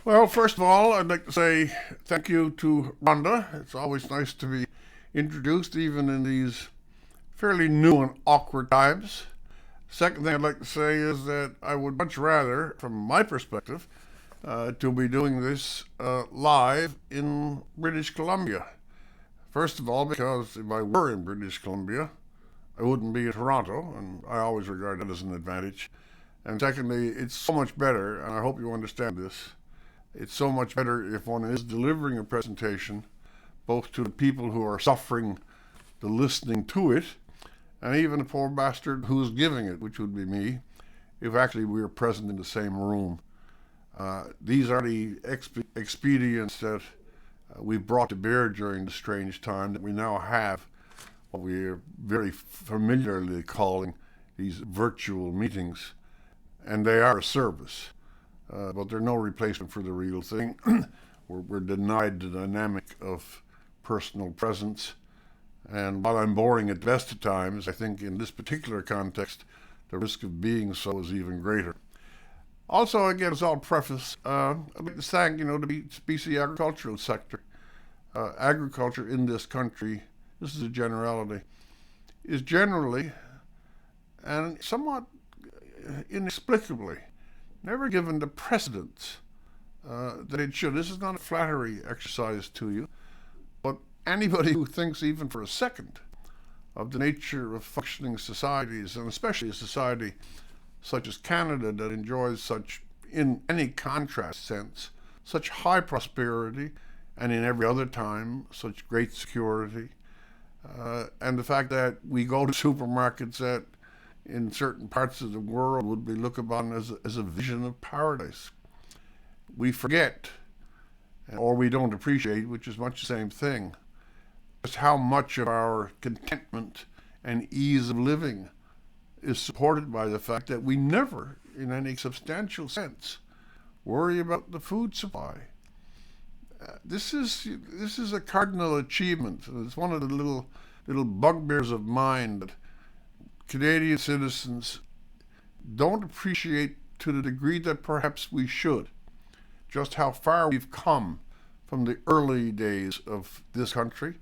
Well, first of all, I'd like to say thank you to Rhonda. It's always nice to be introduced, even in these fairly new and awkward times. Second thing I'd like to say is that I would much rather, from my perspective, to be doing this live in British Columbia. First of all, because if I were in British Columbia, I wouldn't be in Toronto, and I always regard that as an advantage. And secondly, it's so much better, and I hope you understand this. It's so much better if one is delivering a presentation, both to the people who are suffering the listening to it, and even the poor bastard who's giving it, which would be me, if actually we were present in the same room. These are the expedients that we've brought to bear during the strange time that we now have what we are very familiarly calling these virtual meetings, and they are a service. But they're no replacement for the real thing. we're denied the dynamic of personal presence. And while I'm boring at the best of times, I think in this particular context, the risk of being so is even greater. Also, again, as I'll preface, I'd like to thank, the BC agricultural sector. Agriculture in this country, this is a generality, is generally and somewhat inexplicably never given the precedence that it should. This is not a flattery exercise to you, but anybody who thinks even for a second of the nature of functioning societies, and especially a society such as Canada that enjoys such, in any contrast sense, such high prosperity, and in every other time, such great security, and the fact that we go to supermarkets that in certain parts of the world would be looked upon as a vision of paradise. We forget, or we don't appreciate, which is much the same thing, just how much of our contentment and ease of living is supported by the fact that we never, in any substantial sense, worry about the food supply. This is a cardinal achievement. It's one of the little bugbears of mine that Canadian citizens don't appreciate to the degree that perhaps we should, just how far we've come from the early days of this country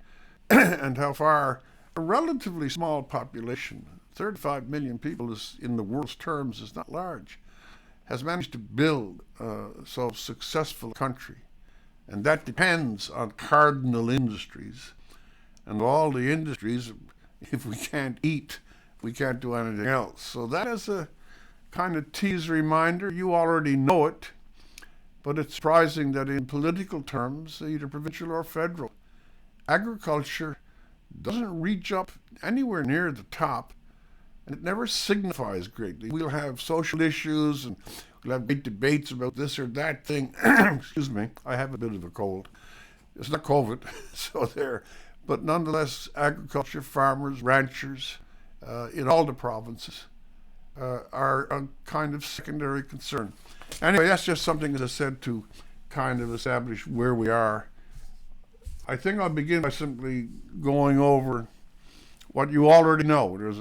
and how far a relatively small population, 35 million people is, in the world's terms, is not large, has managed to build so successful a country. And that depends on cardinal industries. And all the industries, if we can't eat, we can't do anything else. So that is a kind of tease reminder. You already know it, but it's surprising that in political terms, either provincial or federal, agriculture doesn't reach up anywhere near the top, and it never signifies greatly. We'll have social issues and we'll have big debates about this or that thing. Excuse me, I have a bit of a cold. It's not COVID, so there. But nonetheless, agriculture, farmers, ranchers, in all the provinces are a kind of secondary concern. Anyway, that's just something, as I said, to kind of establish where we are. I think I'll begin by simply going over what you already know. There's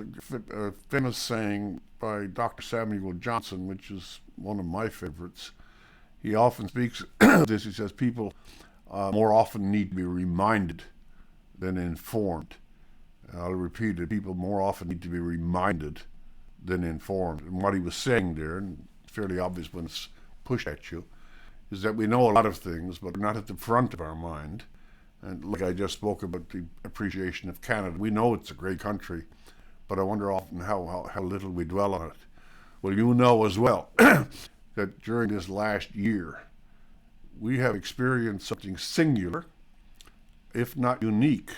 a famous saying by Dr. Samuel Johnson, which is one of my favorites. He often speaks of this. He says people more often need to be reminded than informed. I'll repeat it. People more often need to be reminded than informed. And what he was saying there, and it's fairly obvious when it's pushed at you, is that we know a lot of things, but we're not at the front of our mind. And like I just spoke about the appreciation of Canada, we know it's a great country, but I wonder often how little we dwell on it. Well, you know as well that during this last year, we have experienced something singular, if not unique.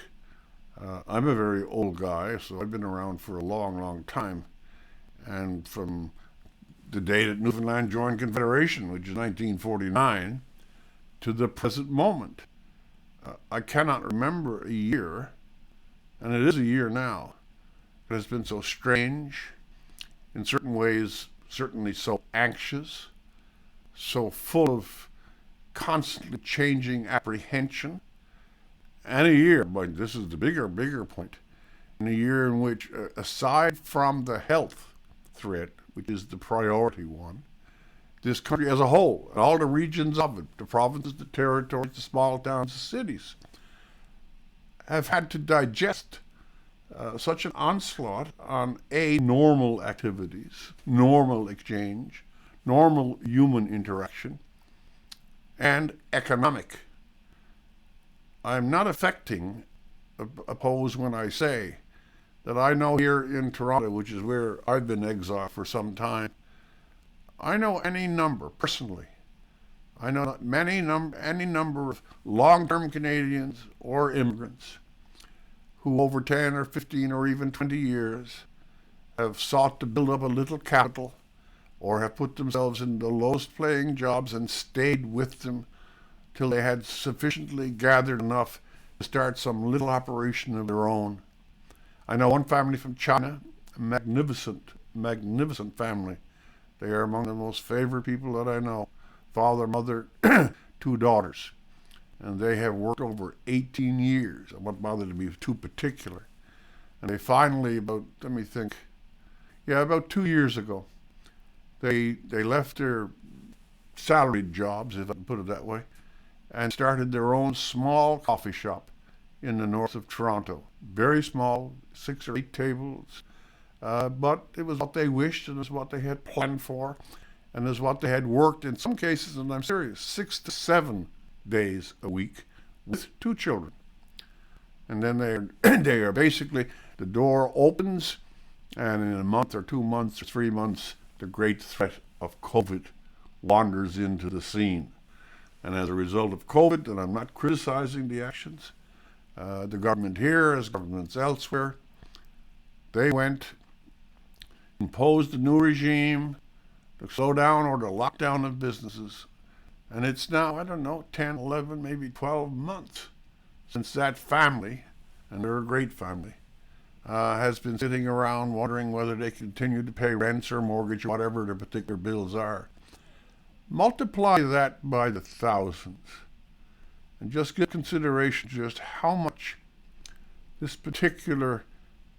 I'm a very old guy, so I've been around for a long, long time. And from the day that Newfoundland joined Confederation, which is 1949, to the present moment, I cannot remember a year, and it is a year now, that has been so strange, in certain ways, certainly so anxious, so full of constantly changing apprehension, and a year, but this is the bigger point, in a year in which, aside from the health threat, which is the priority one, this country as a whole, and all the regions of it, the provinces, the territories, the small towns, the cities, have had to digest such an onslaught on normal activities, normal exchange, normal human interaction, and economic. I'm not oppose when I say that I know here in Toronto, which is where I've been exiled for some time, I know any number, personally, I know any number of long-term Canadians or immigrants who over 10 or 15 or even 20 years have sought to build up a little capital or have put themselves in the lowest paying jobs and stayed with them till they had sufficiently gathered enough to start some little operation of their own. I know one family from China, a magnificent family. They are among the most favored people that I know. Father, mother, 2 daughters. And they have worked over 18 years. I won't bother to be too particular. And they finally, about 2 years ago, they left their salaried jobs, if I can put it that way, and started their own small coffee shop in the north of Toronto. Very small, 6 or 8 tables, but it was what they wished, and it was what they had planned for, and it was what they had worked, in some cases, and I'm serious, 6 to 7 days a week with 2 children. And then they are basically, the door opens, and in a month or 2 months or 3 months, the great threat of COVID wanders into the scene. And as a result of COVID, and I'm not criticizing the actions, the government here, as governments elsewhere, they imposed a new regime, the slowdown or the lockdown of businesses. And it's now, 10, 11, maybe 12 months since that family, and they're a great family, has been sitting around wondering whether they continue to pay rents or mortgage, whatever their particular bills are. Multiply that by the thousands, and just give consideration to just how much this particular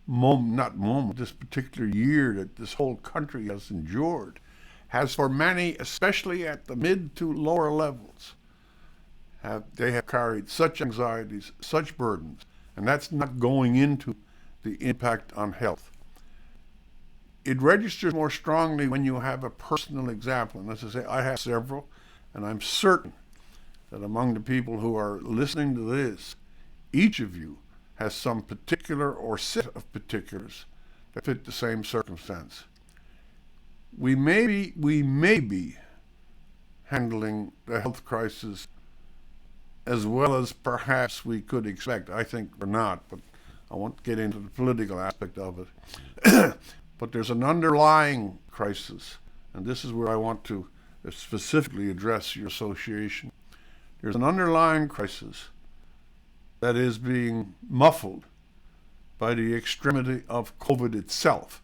this particular year that this whole country has endured, has for many, especially at the mid to lower levels, they have carried such anxieties, such burdens, and that's not going into the impact on health. It registers more strongly when you have a personal example. And as I say, I have several, and I'm certain that among the people who are listening to this, each of you has some particular or set of particulars that fit the same circumstance. We may be handling the health crisis as well as perhaps we could expect. I think we're not, but I won't get into the political aspect of it. But there's an underlying crisis, and this is where I want to specifically address your association. There's an underlying crisis that is being muffled by the extremity of COVID itself.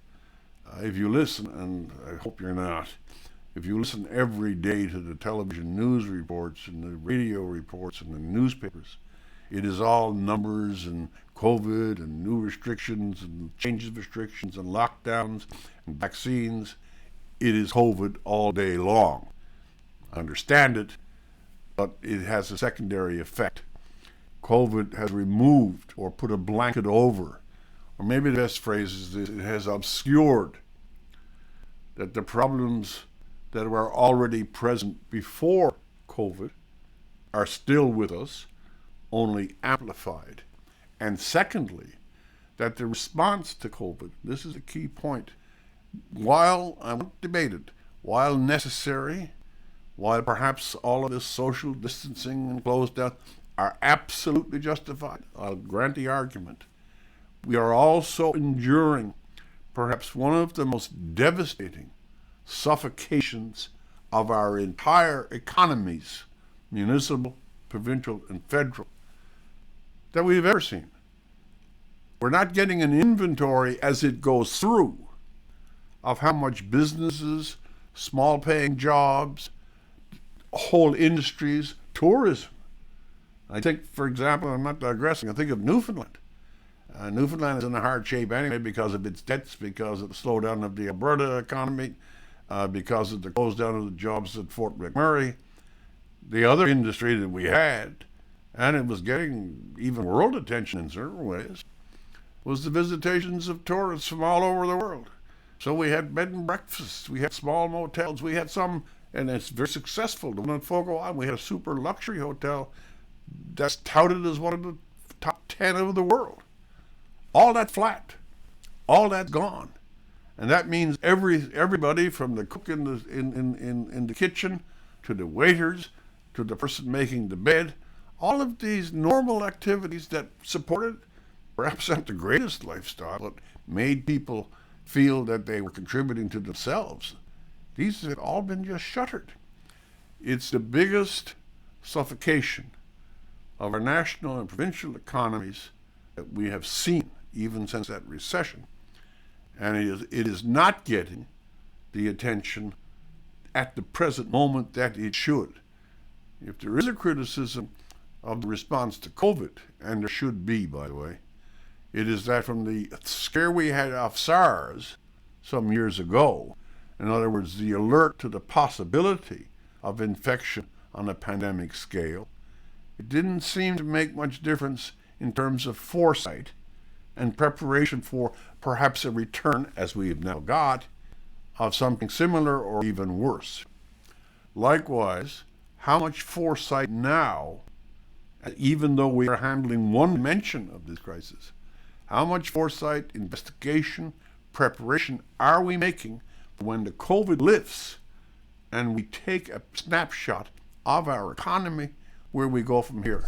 If you listen, and I hope you're not, if you listen every day to the television news reports and the radio reports and the newspapers, it is all numbers and COVID and new restrictions and changes of restrictions and lockdowns and vaccines. It is COVID all day long. I understand it, but it has a secondary effect. COVID has removed or put a blanket over, or maybe the best phrase is this, it has obscured that the problems that were already present before COVID are still with us, only amplified. And secondly, that the response to COVID, this is a key point, while I won't debate it, while necessary, while perhaps all of this social distancing and closed down are absolutely justified, I'll grant the argument, we are also enduring perhaps one of the most devastating suffocations of our entire economies, municipal, provincial, and federal, that we've ever seen. We're not getting an inventory as it goes through of how much businesses, small paying jobs, whole industries, tourism. I think, for example, I'm not digressing, I think of Newfoundland. Newfoundland is in a hard shape anyway because of its debts, because of the slowdown of the Alberta economy, because of the close down of the jobs at Fort McMurray. The other industry that we had, and it was getting even world attention in certain ways, was the visitations of tourists from all over the world. So we had bed and breakfasts, we had small motels, we had some, and it's very successful. The one in Fogo Island, we had a super luxury hotel that's touted as one of the top 10 of the world. All that flat, all that's gone. And that means everybody from the cook in the kitchen to the waiters to the person making the bed, all of these normal activities that supported perhaps not the greatest lifestyle, but made people feel that they were contributing to themselves. These have all been just shuttered. It's the biggest suffocation of our national and provincial economies that we have seen even since that recession. And it is not getting the attention at the present moment that it should. If there is a criticism of the response to COVID, and there should be, by the way, it is that from the scare we had of SARS some years ago, in other words, the alert to the possibility of infection on a pandemic scale, it didn't seem to make much difference in terms of foresight and preparation for perhaps a return, as we have now got, of something similar or even worse. Likewise, how much foresight now, even though we are handling one dimension of this crisis, how much foresight, investigation, preparation are we making when the COVID lifts and we take a snapshot of our economy, where we go from here?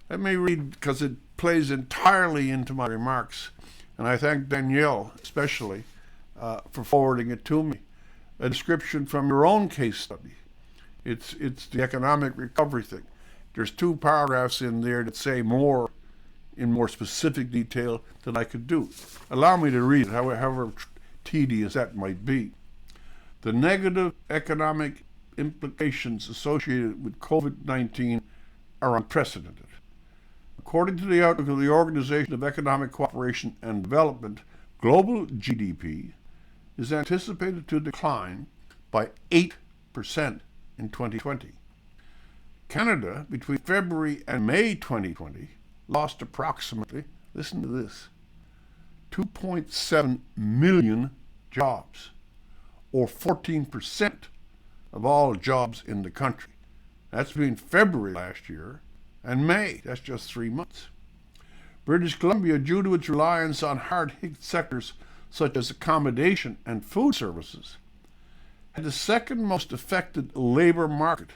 Let me read, because it plays entirely into my remarks, and I thank Danielle especially for forwarding it to me, a description from your own case study. It's the economic recovery thing. There's 2 paragraphs in there that say more in more specific detail than I could do. Allow me to read it, however tedious that might be. The negative economic implications associated with COVID-19 are unprecedented. According to the outlook of the Organization of Economic Cooperation and Development, global GDP is anticipated to decline by 8% in 2020. Canada, between February and May 2020, lost approximately, listen to this, 2.7 million jobs, or 14% of all jobs in the country. That's between February last year and May. That's just 3 months. British Columbia, due to its reliance on hard-hit sectors such as accommodation and food services, had the second most affected labor market,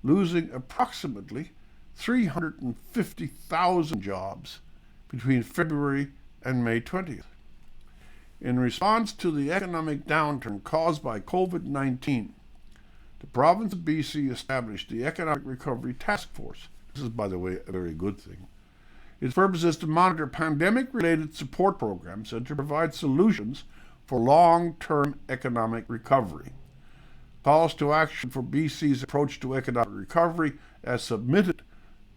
losing approximately 350,000 jobs between February and May 20th. In response to the economic downturn caused by COVID-19, the province of BC established the Economic Recovery Task Force. This is, by the way, a very good thing. Its purpose is to monitor pandemic-related support programs and to provide solutions for long-term economic recovery. Calls to action for BC's approach to economic recovery, as submitted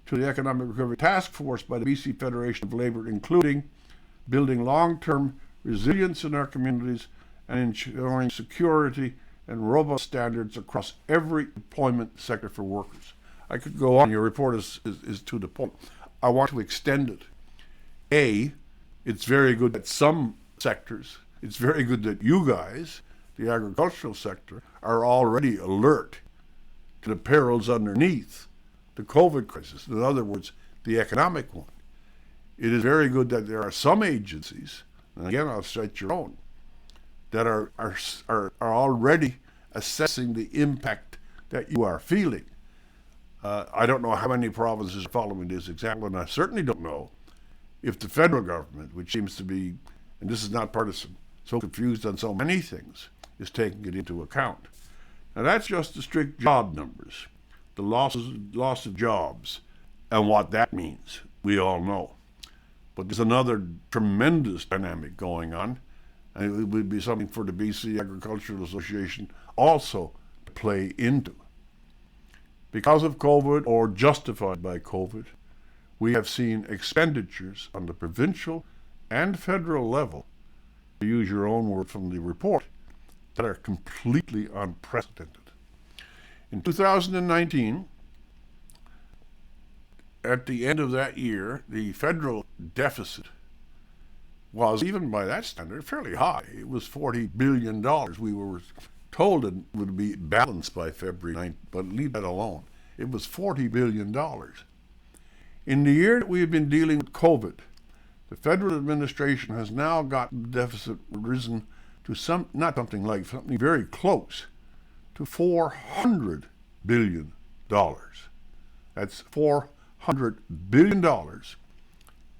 to the Economic Recovery Task Force by the BC Federation of Labour, including building long-term resilience in our communities and ensuring security and robust standards across every employment sector for workers. I could go on. Your report is to the point. I want to extend it. It's very good that some sectors, it's very good that you guys, the agricultural sector, are already alert to the perils underneath the COVID crisis. In other words, the economic one. It is very good that there are some agencies, and again I'll cite your own, that are already assessing the impact that you are feeling. I don't know how many provinces are following this example, and I certainly don't know if the federal government, which seems to be, and this is not partisan, so confused on so many things, is taking it into account. Now that's just the strict job numbers, the loss of jobs, and what that means, we all know. But there's another tremendous dynamic going on, and it would be something for the BC Agricultural Association also to play into. Because of COVID, or justified by COVID, we have seen expenditures on the provincial and federal level, to use your own word from the report, that are completely unprecedented. In 2019, at the end of that year, the federal deficit was, even by that standard, fairly high. It was $40 billion. We were told it would be balanced by February 9th, but leave that alone. It was $40 billion. In the year that we have been dealing with COVID, the federal administration has now got the deficit risen to something very close to $400 billion. That's $400 billion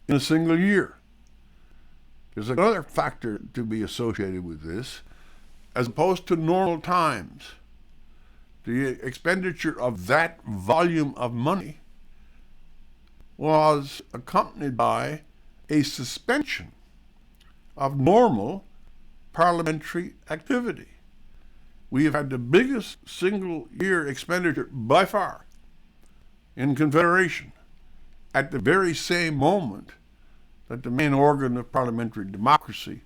in a single year. There's another factor to be associated with this. As opposed to normal times, the expenditure of that volume of money was accompanied by a suspension of normal parliamentary activity. We have had the biggest single year expenditure by far in Confederation at the very same moment that the main organ of parliamentary democracy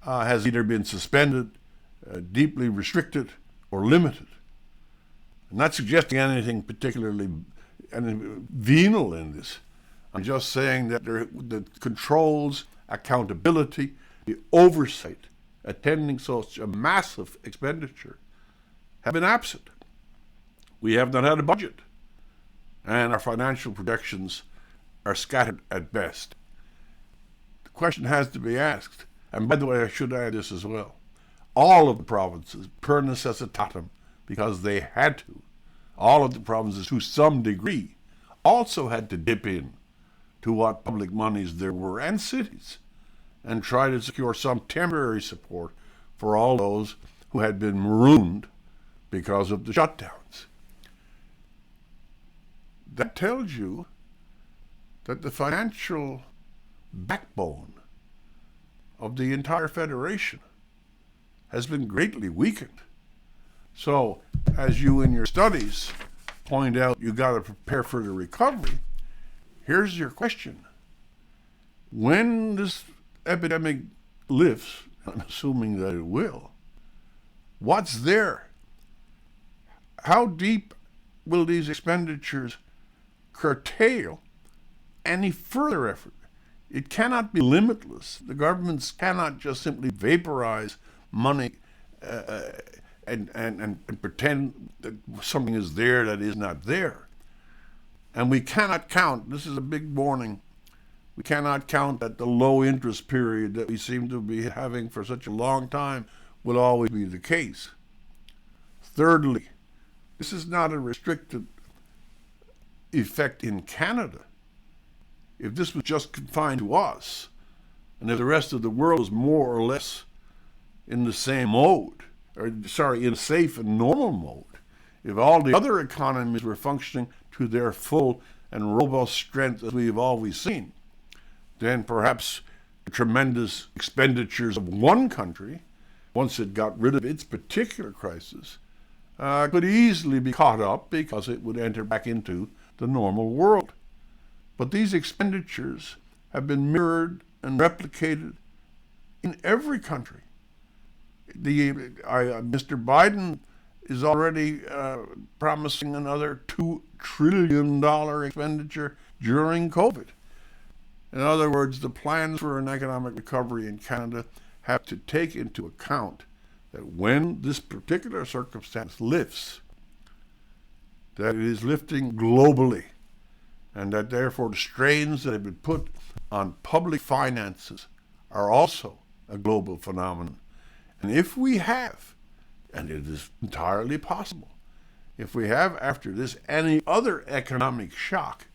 has either been suspended, deeply restricted, or limited. I'm not suggesting anything particularly venal in this. I'm just saying that the controls, accountability, the oversight attending such a massive expenditure have been absent. We have not had a budget, and our financial projections are scattered at best. The question has to be asked, and by the way, I should add this as well. All of the provinces, per necessitatem, because they had to, all of the provinces to some degree also had to dip in to what public monies there were, and cities, and try to secure some temporary support for all those who had been marooned because of the shutdowns. That tells you that the financial backbone of the entire Federation has been greatly weakened. So, as you in your studies point out, you got to prepare for the recovery. Here's your question. When this epidemic lifts, I'm assuming that it will, what's there? How deep will these expenditures curtail any further effort? It cannot be limitless. The governments cannot just simply vaporize money and pretend that something is there that is not there. And we cannot count, this is a big warning, we cannot count that the low interest period that we seem to be having for such a long time will always be the case. Thirdly, this is not a restricted effect in Canada. If this was just confined to us, and if the rest of the world was more or less in the same mode, in a safe and normal mode, if all the other economies were functioning to their full and robust strength as we've always seen, then perhaps the tremendous expenditures of one country, once it got rid of its particular crisis, could easily be caught up because it would enter back into the normal world. But these expenditures have been mirrored and replicated in every country. Mr. Biden is already promising another $2 trillion expenditure during COVID. In other words, the plans for an economic recovery in Canada have to take into account that when this particular circumstance lifts, that it is lifting globally, and that therefore the strains that have been put on public finances are also a global phenomenon. And if we have, and it is entirely possible, if we have after this any other economic shock,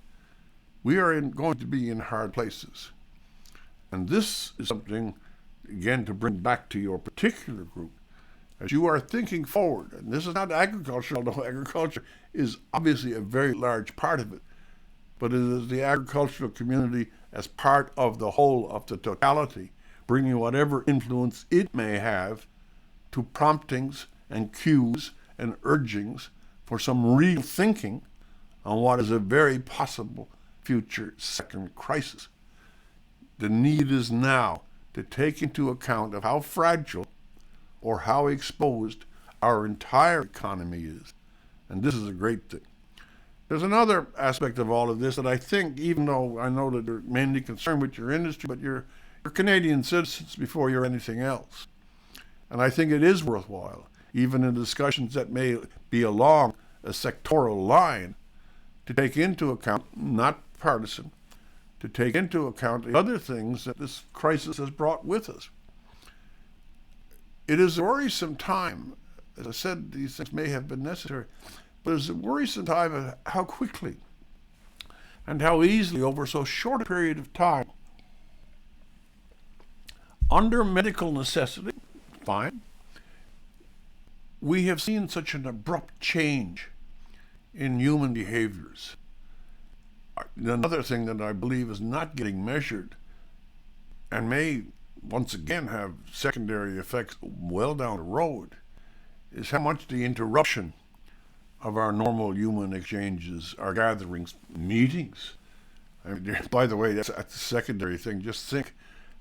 we are going to be in hard places. And this is something, again, to bring back to your particular group. As you are thinking forward, and this is not agriculture, although agriculture is obviously a very large part of it, but it is the agricultural community as part of the whole of the totality, bringing whatever influence it may have to promptings and cues and urgings for some real thinking on what is a very possible future second crisis. The need is now to take into account of how fragile or how exposed our entire economy is. And this is a great thing. There's another aspect of all of this that I think, even though I know that you're mainly concerned with your industry, but you're Canadian citizens before you're anything else. And I think it is worthwhile, even in discussions that may be along a sectoral line, to take into account, not partisan, to take into account the other things that this crisis has brought with us. It is a worrisome time. As I said, these things may have been necessary, but it's a worrisome time of how quickly and how easily over so short a period of time, under medical necessity, fine, we have seen such an abrupt change in human behaviors. Another thing that I believe is not getting measured and may once again have secondary effects well down the road is how much the interruption of our normal human exchanges, our gatherings, meetings. I mean, by the way, that's a secondary thing. Just think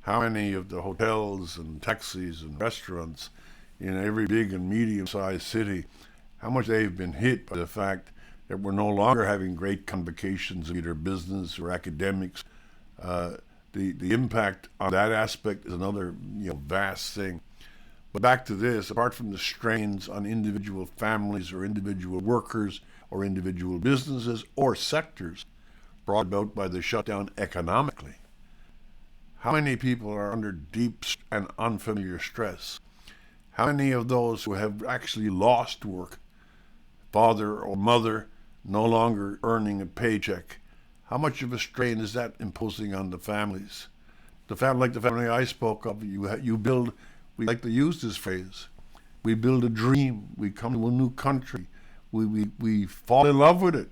how many of the hotels and taxis and restaurants in every big and medium-sized city, how much they've been hit by the fact that we're no longer having great convocations of either business or academics. The impact on that aspect is another vast thing. But back to this, apart from the strains on individual families or individual workers or individual businesses or sectors brought about by the shutdown economically, how many people are under deep and unfamiliar stress? How many of those who have actually lost work, father or mother, no longer earning a paycheck, how much of a strain is that imposing on the families? Like the family I spoke of, you build, we like to use this phrase, we build a dream, we come to a new country, we fall in love with it,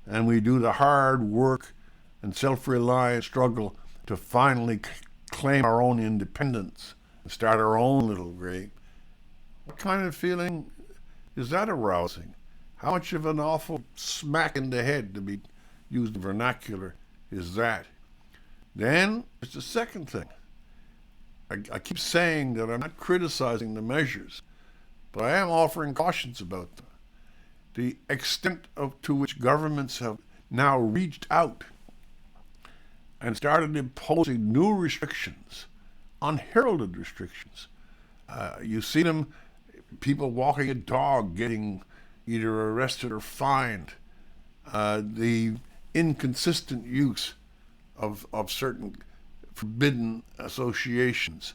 and we do the hard work and self-reliant struggle to finally claim our own independence and start our own little game. What kind of feeling is that arousing? How much of an awful smack in the head, to be used in vernacular, is that? Then there's the second thing. I keep saying that I'm not criticizing the measures, but I am offering cautions about them. The extent to which governments have now reached out and started imposing new restrictions, unheralded restrictions. You see them, people walking a dog getting either arrested or fined. The inconsistent use of certain forbidden associations.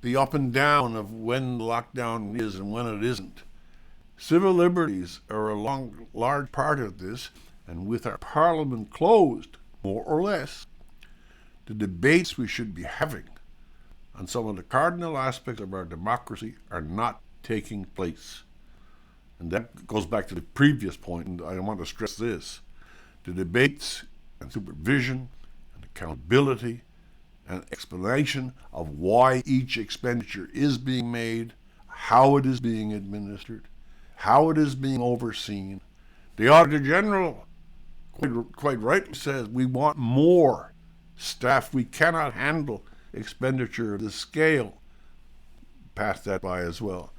The up and down of when the lockdown is and when it isn't. Civil liberties are a large part of this, and with our parliament closed, more or less, the debates we should be having on some of the cardinal aspects of our democracy are not taking place. And that goes back to the previous point, and I want to stress this. The debates and supervision and accountability and explanation of why each expenditure is being made, how it is being administered, how it is being overseen. The Auditor General quite rightly says we want more staff. We cannot handle expenditure of this scale. Pass that by as well.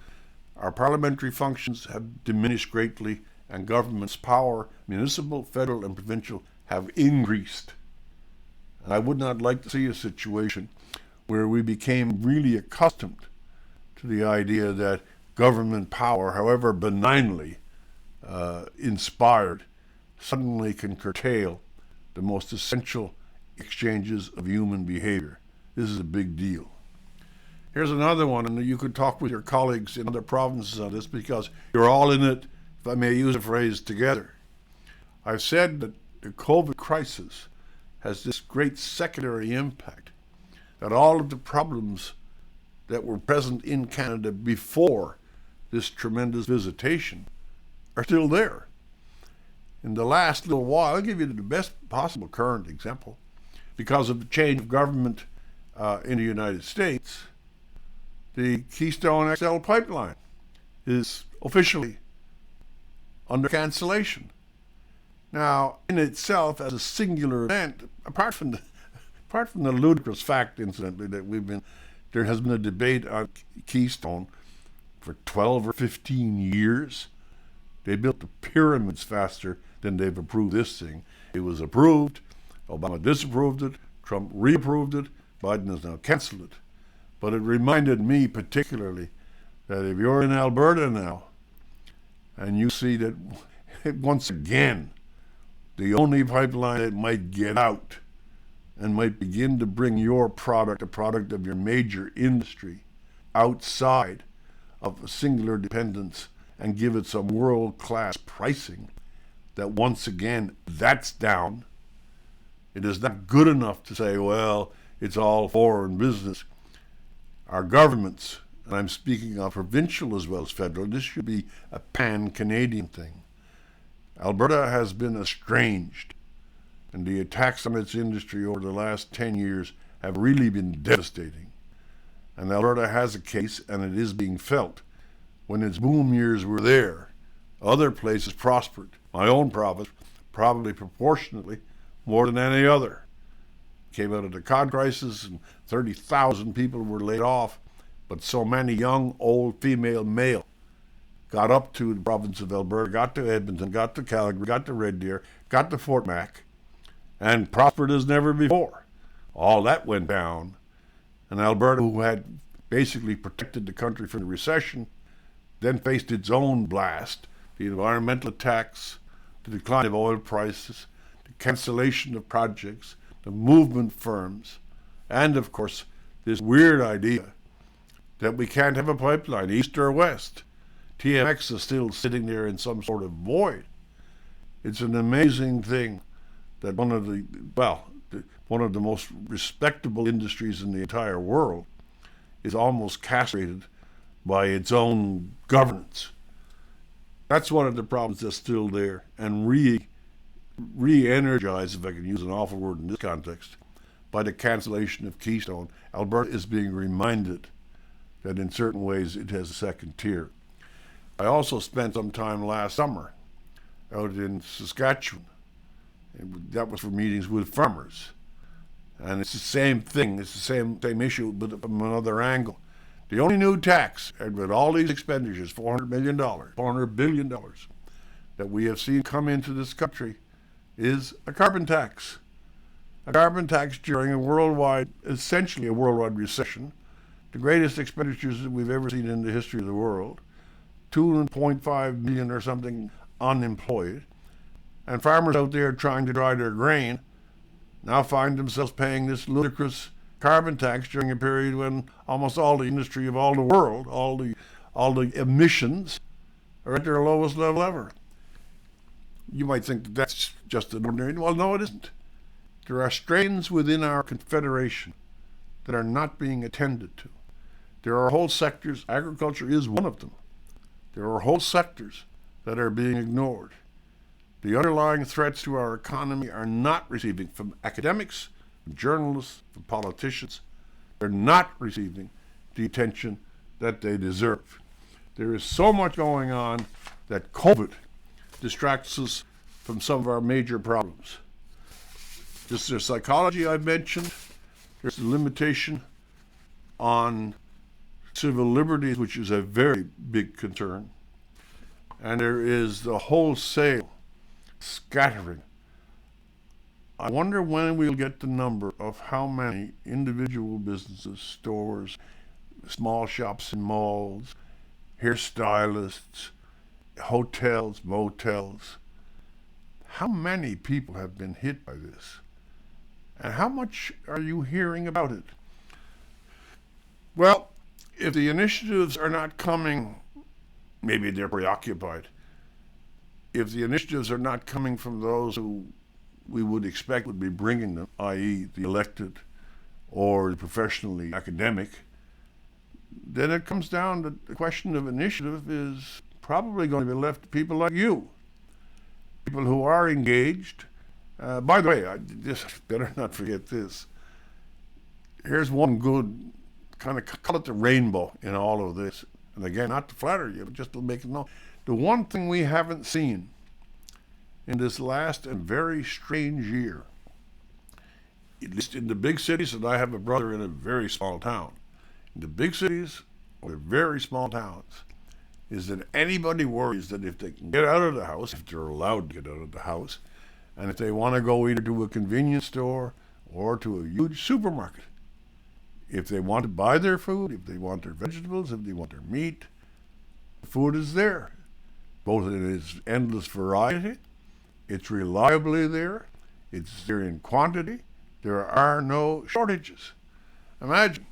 Our parliamentary functions have diminished greatly, and government's power, municipal, federal, and provincial, have increased. And I would not like to see a situation where we became really accustomed to the idea that government power, however benignly inspired, suddenly can curtail the most essential exchanges of human behavior. This is a big deal. Here's another one, and you could talk with your colleagues in other provinces on this because you're all in it, if I may use a phrase, together. I've said that the COVID crisis has this great secondary impact, that all of the problems that were present in Canada before this tremendous visitation are still there. In the last little while, I'll give you the best possible current example. Because of the change of government in the United States, the Keystone XL pipeline is officially under cancellation. Now, in itself, as a singular event, apart from the ludicrous fact, incidentally, that there has been a debate on Keystone for 12 or 15 years. They built the pyramids faster than they've approved this thing. It was approved, Obama disapproved it, Trump reapproved it, Biden has now canceled it. But it reminded me particularly that if you're in Alberta now and you see that once again the only pipeline that might get out and might begin to bring your product, a product of your major industry, outside of a singular dependence and give it some world-class pricing, that once again, that's down. It is not good enough to say, well, it's all foreign business. Our governments, and I'm speaking of provincial as well as federal, this should be a pan-Canadian thing. Alberta has been estranged, and the attacks on its industry over the last 10 years have really been devastating. And Alberta has a case, and it is being felt. When its boom years were there, other places prospered. My own province, probably proportionately, more than any other. Came out of the cod crisis, and 30,000 people were laid off, but so many young, old, female, male got up to the province of Alberta, got to Edmonton, got to Calgary, got to Red Deer, got to Fort Mac, and prospered as never before. All that went down. And Alberta, who had basically protected the country from the recession, then faced its own blast, the environmental attacks, the decline of oil prices, the cancellation of projects, the movement firms, and of course this weird idea that we can't have a pipeline, east or west. TMX is still sitting there in some sort of void. It's an amazing thing that one of the most respectable industries in the entire world is almost castrated by its own governance. That's one of the problems that's still there, and re-energized, if I can use an awful word in this context, by the cancellation of Keystone. Alberta is being reminded that in certain ways it has a second tier. I also spent some time last summer out in Saskatchewan. That was for meetings with farmers. And it's the same thing, it's the same issue, but from another angle. The only new tax, and with all these expenditures, $400 billion that we have seen come into this country, is a carbon tax. A carbon tax during essentially a worldwide recession, the greatest expenditures that we've ever seen in the history of the world, 2.5 million or something unemployed, and farmers out there trying to dry their grain now find themselves paying this ludicrous carbon tax during a period when almost all the industry of all the world, all the emissions are at their lowest level ever. You might think that that's just an ordinary, well, no, it isn't. There are strains within our confederation that are not being attended to. There are whole sectors, agriculture is one of them. There are whole sectors that are being ignored. The underlying threats to our economy are not receiving, from academics, from journalists, from politicians, they're not receiving the attention that they deserve. There is so much going on that COVID distracts us from some of our major problems. There's the psychology I've mentioned. There's the limitation on civil liberties, which is a very big concern. And there is the wholesale scattering. I wonder when we'll get the number of how many individual businesses, stores, small shops and malls, hairstylists, hotels, motels, how many people have been hit by this? And how much are you hearing about it? Well, if the initiatives are not coming, maybe they're preoccupied. If the initiatives are not coming from those who we would expect would be bringing them, i.e. the elected or the professionally academic, then it comes down to the question of initiative is probably going to be left to people like you, people who are engaged. By the way, I just better not forget this. Here's one good, kind of call it the rainbow in all of this. And again, not to flatter you, but just to make it known. The one thing we haven't seen in this last and very strange year, at least in the big cities, and I have a brother in a very small town, in the big cities or very small towns, is that anybody worries that if they can get out of the house, if they're allowed to get out of the house, and if they want to go either to a convenience store or to a huge supermarket, if they want to buy their food, if they want their vegetables, if they want their meat, the food is there. Both in its endless variety, it's reliably there, it's there in quantity, there are no shortages. Imagine,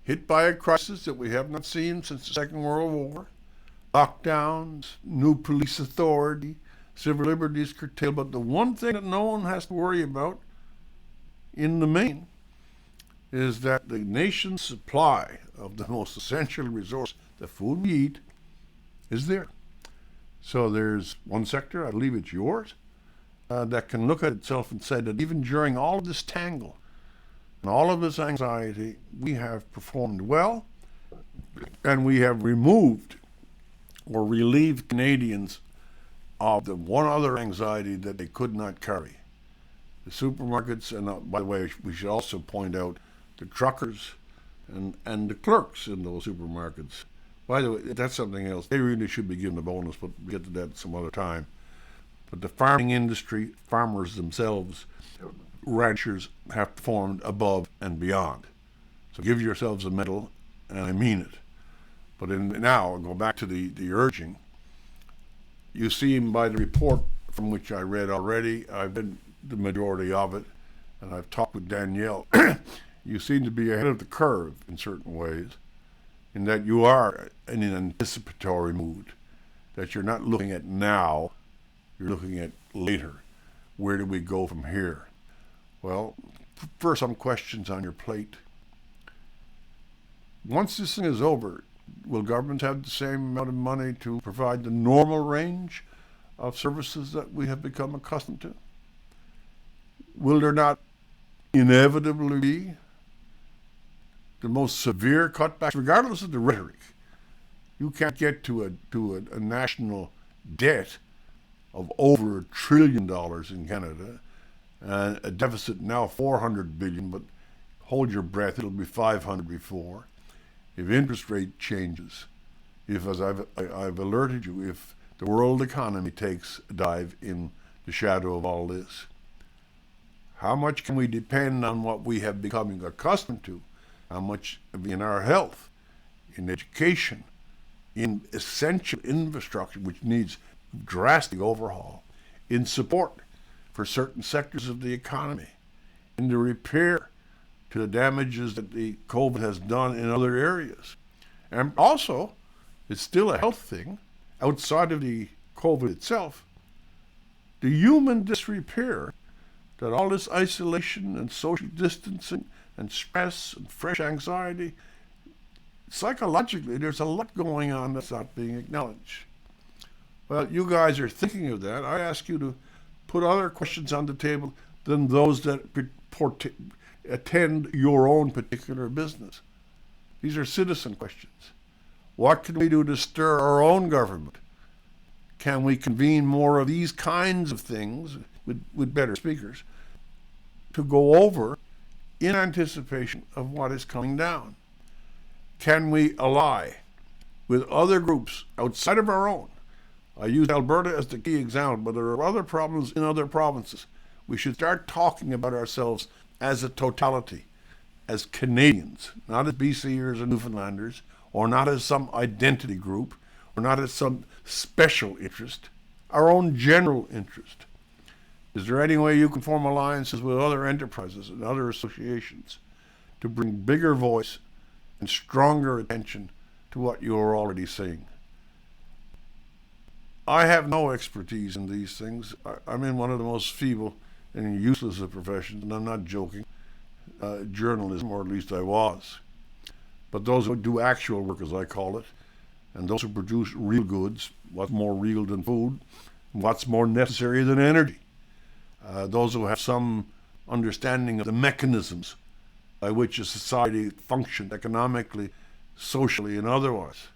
hit by a crisis that we have not seen since the Second World War, lockdowns, new police authority, civil liberties curtailed, but the one thing that no one has to worry about in the main is that the nation's supply of the most essential resource, the food we eat, is there. So there's one sector, I believe it's yours, that can look at itself and say that even during all of this tangle and all of this anxiety, we have performed well, and we have removed or relieved Canadians of the one other anxiety that they could not carry. The supermarkets, and by the way, we should also point out the truckers and the clerks in those supermarkets. By the way, that's something else. They really should be given a bonus, but we'll get to that some other time. But the farming industry, farmers themselves, ranchers have performed above and beyond. So give yourselves a medal, and I mean it. But now, go back to the urging. You see by the report from which I read already, I've read the majority of it, and I've talked with Danielle. You seem to be ahead of the curve in certain ways, in that you are in an anticipatory mood, that you're not looking at now, you're looking at later. Where do we go from here? Well, first, some questions on your plate. Once this thing is over, will governments have the same amount of money to provide the normal range of services that we have become accustomed to? Will there not inevitably be the most severe cutbacks, regardless of the rhetoric? You can't get to a national debt of over $1 trillion in Canada, and a deficit now $400 billion, but hold your breath, it'll be 500 before. If interest rate changes, if, as I've alerted you, if the world economy takes a dive in the shadow of all this, how much can we depend on what we have becoming accustomed to? How much in our health, in education, in essential infrastructure, which needs drastic overhaul, in support for certain sectors of the economy, in the repair to the damages that the COVID has done in other areas. And also, it's still a health thing, outside of the COVID itself, the human disrepair that all this isolation and social distancing and stress and fresh anxiety, psychologically, there's a lot going on that's not being acknowledged. Well, you guys are thinking of that. I ask you to put other questions on the table than those that attend your own particular business. These are citizen questions. What can we do to stir our own government? Can we convene more of these kinds of things with better speakers to go over in anticipation of what is coming down? Can we ally with other groups outside of our own? I use Alberta as the key example, but there are other problems in other provinces. We should start talking about ourselves as a totality, as Canadians, not as BCers or Newfoundlanders, or not as some identity group, or not as some special interest, our own general interest. Is there any way you can form alliances with other enterprises and other associations to bring bigger voice and stronger attention to what you are already saying? I have no expertise in these things. I'm in one of the most feeble and useless of professions, and I'm not joking, journalism, or at least I was. But those who do actual work, as I call it, and those who produce real goods, what's more real than food, what's more necessary than energy, those who have some understanding of the mechanisms by which a society functions economically, socially, and otherwise.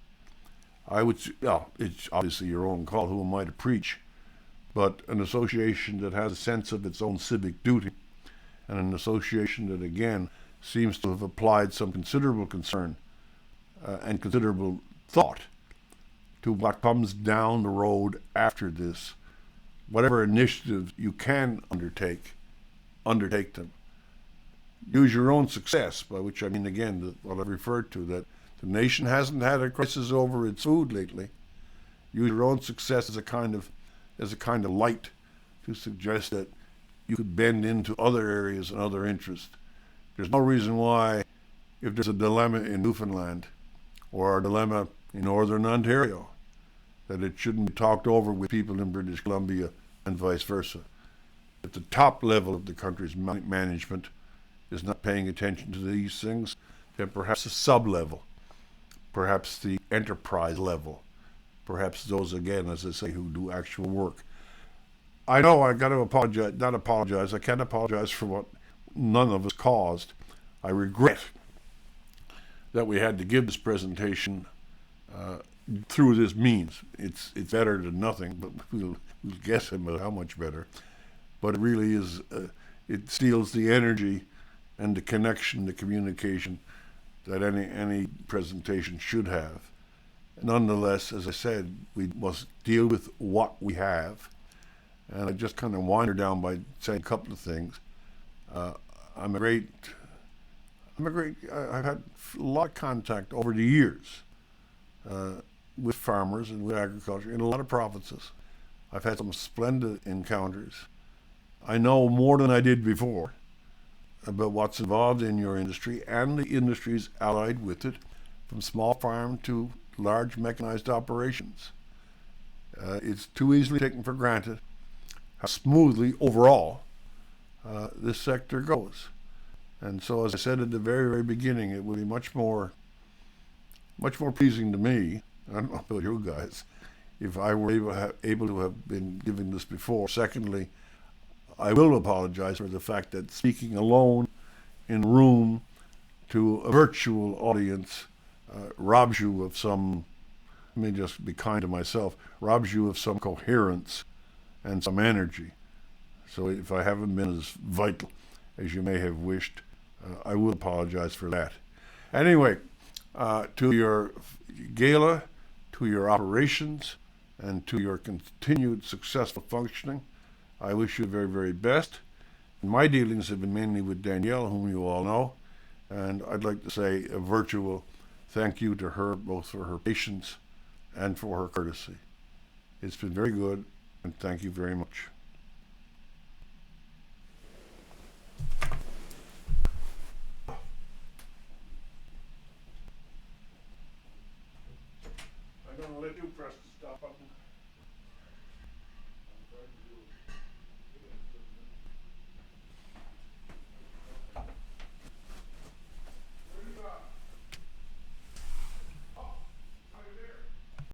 It's obviously your own call, who am I to preach, but an association that has a sense of its own civic duty, and an association that, again, seems to have applied some considerable concern and considerable thought to what comes down the road after this. Whatever initiatives you can undertake them. Use your own success, by which I mean, again, what I've referred to, that the nation hasn't had a crisis over its food lately. Use your own success as a kind of light to suggest that you could bend into other areas and other interests. There's no reason why, if there's a dilemma in Newfoundland or a dilemma in Northern Ontario, that it shouldn't be talked over with people in British Columbia and vice versa. If the top level of the country's management is not paying attention to these things, then perhaps a sub-level, perhaps the enterprise level, perhaps those, again, as I say, who do actual work. I know I can't apologize for what none of us caused. I regret that we had to give this presentation through this means. It's better than nothing, but we'll guess about how much better. But it really is, it steals the energy and the connection, the communication that any presentation should have. Nonetheless, as I said, we must deal with what we have. And I just kind of wind her down by saying a couple of things. I've had a lot of contact over the years with farmers and with agriculture in a lot of provinces. I've had some splendid encounters. I know more than I did before about what's involved in your industry and the industries allied with it, from small farm to large mechanized operations. It's too easily taken for granted how smoothly overall this sector goes. And so, as I said at the very, very beginning, it would be much more pleasing to me, I don't know about you guys, if I were able to have been giving this before. Secondly, I will apologize for the fact that speaking alone in a room to a virtual audience robs you of some, let me just be kind to myself, robs you of some coherence and some energy. So if I haven't been as vital as you may have wished, I will apologize for that. Anyway, to your gala, to your operations, and to your continued successful functioning, I wish you the very, very best. My dealings have been mainly with Danielle, whom you all know, and I'd like to say a virtual thank you to her, both for her patience and for her courtesy. It's been very good, and thank you very much.